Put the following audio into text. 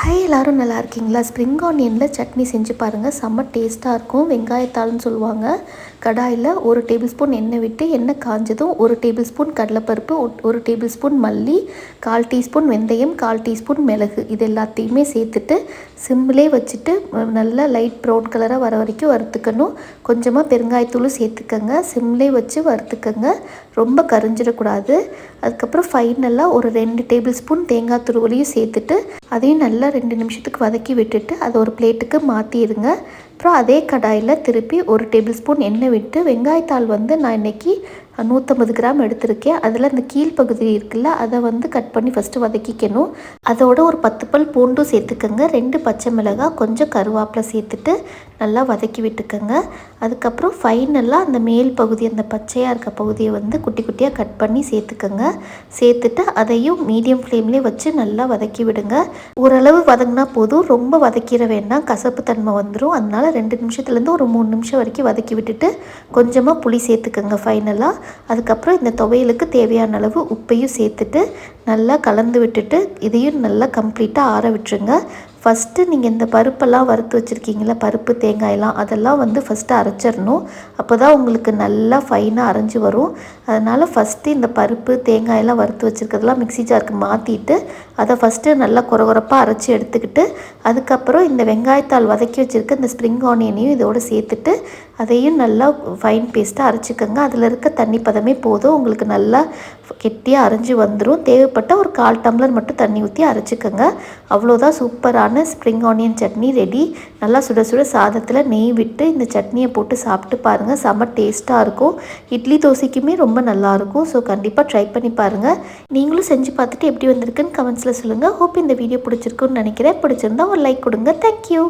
Hi எல்லாரும் நல்லா இருக்கீங்களா? ஸ்ப்ரிங் ஆனியனில் சட்னி செஞ்சு பாருங்கள். செம்ம டேஸ்ட்டாக இருக்கும். வெங்காயத்தாள்னு சொல்லுவாங்க. கடாயில் 1 டேபிள் ஸ்பூன் எண்ணெய் விட்டு எண்ணெய் காஞ்சதும் 1 டேபிள் ஸ்பூன் கடலைப்பருப்பு, 1 டேபிள் ஸ்பூன் மல்லி, 1/4 டீஸ்பூன் வெந்தயம், 1/4 டீஸ்பூன் மிளகு இது எல்லாத்தையுமே சேர்த்துட்டு சிம்மிலே வச்சுட்டு நல்லா லைட் ப்ரௌன் கலராக வர வரைக்கும் வறுத்துக்கணும். கொஞ்சமாக பெருங்காயத்தூளும் சேர்த்துக்கங்க. சிம்மிலே வச்சு வறுத்துக்கங்க, ரொம்ப கரிஞ்சிடக்கூடாது. அதுக்கப்புறம் ஃபைனலாக ஒரு 2 டேபிள் ஸ்பூன் தேங்காய் துருவலையும் சேர்த்துட்டு அதையும் நல்லா 2 நிமிஷத்துக்கு வதக்கி விட்டுட்டு அதை ஒரு பிளேட்டுக்கு மாற்றிடுங்க. அப்புறம் அதே கடாயில் திருப்பி 1 டேபிள் ஸ்பூன் எண்ணெய் விட்டு வெங்காயத்தாள் நான் இன்றைக்கி 150 கிராம் எடுத்திருக்கேன். அதில் இந்த கீழ்ப்பகுதி இருக்குல்ல அதை கட் பண்ணி ஃபஸ்ட்டு வதக்கிக்கணும். அதோட ஒரு 10 பல் பூண்டும் சேர்த்துக்கங்க. 2 பச்சை மிளகாய், கொஞ்சம் கருவேப்பிலை சேர்த்துட்டு நல்லா வதக்கி விட்டுக்கங்க. அதுக்கப்புறம் ஃபைனலாக அந்த மேல் பகுதி, அந்த பச்சையாக இருக்க பகுதியை குட்டி குட்டியாக கட் பண்ணி சேர்த்துக்கங்க. சேர்த்துட்டு அதையும் மீடியம் ஃப்ளேம்லேயே வச்சு நல்லா வதக்கி விடுங்க. ஓரளவு வதங்கினா போதும், ரொம்ப வதக்கிட வேண்டாம், கசப்பு தன்மை வந்துடும். அதனால் 2 நிமிஷத்துலேருந்து ஒரு 3 நிமிஷம் வரைக்கும் வதக்கி விட்டுட்டு கொஞ்சமாக புளி சேர்த்துக்கங்க ஃபைனலாக. அதுக்கப்புறம் இந்த துவையலுக்கு தேவையான அளவு உப்பையும் சேர்த்துட்டு நல்லா கலந்து விட்டுட்டு இதையும் நல்லா கம்ப்ளீட்டாக ஆற விட்டுருங்க. ஃபஸ்ட்டு நீங்கள் இந்த பருப்பெல்லாம் வறுத்து வச்சுருக்கீங்களா, பருப்பு தேங்காயெல்லாம் அதெல்லாம் ஃபஸ்ட்டு அரைச்சிடணும். அப்போ தான் உங்களுக்கு நல்லா ஃபைனாக அரைஞ்சி வரும். அதனால் ஃபஸ்ட்டு இந்த பருப்பு தேங்காயெல்லாம் வறுத்து வச்சுருக்கிறதெல்லாம் மிக்ஸி ஜாருக்கு மாற்றிட்டு அதை ஃபஸ்ட்டு நல்லா கொரகொரப்பாக அரைச்சி எடுத்துக்கிட்டு அதுக்கப்புறம் இந்த வெங்காயத்தாள் வதக்கி வச்சுருக்க இந்த ஸ்ப்ரிங் ஆனியனையும் இதோடு சேர்த்துட்டு அதையும் நல்லா ஃபைன் பேஸ்ட்டாக அரைச்சிக்கோங்க. அதில் இருக்க தண்ணி பதமே போதும், உங்களுக்கு நல்லா கெட்டியாக அரைஞ்சி வந்துடும். தேவைப்பட்ட ஒரு 1/4 டம்ளர் மட்டும் தண்ணி ஊற்றி அரைச்சிக்கோங்க. அவ்வளோதான், சூப்பரான ஸ்ப்ரிங் ஆனியன் சட்னி ரெடி. நல்லா சுட சுட சாதத்தில் நெய் விட்டு இந்த சட்னியை போட்டு சாப்பிட்டு பாருங்கள், செம்ம டேஸ்ட்டாக இருக்கும். இட்லி தோசைக்குமே ரொம்ப நல்லாயிருக்கும். ஸோ கண்டிப்பாக ட்ரை பண்ணி பாருங்கள். நீங்களும் செஞ்சு பார்த்துட்டு எப்படி வந்திருக்குன்னு கமெண்ட்ஸில் சொல்லுங்கள். ஹோப் இந்த வீடியோ பிடிச்சிருக்குன்னு நினைக்கிறேன். பிடிச்சிருந்தா ஒரு லைக் கொடுங்க. தேங்க்யூ.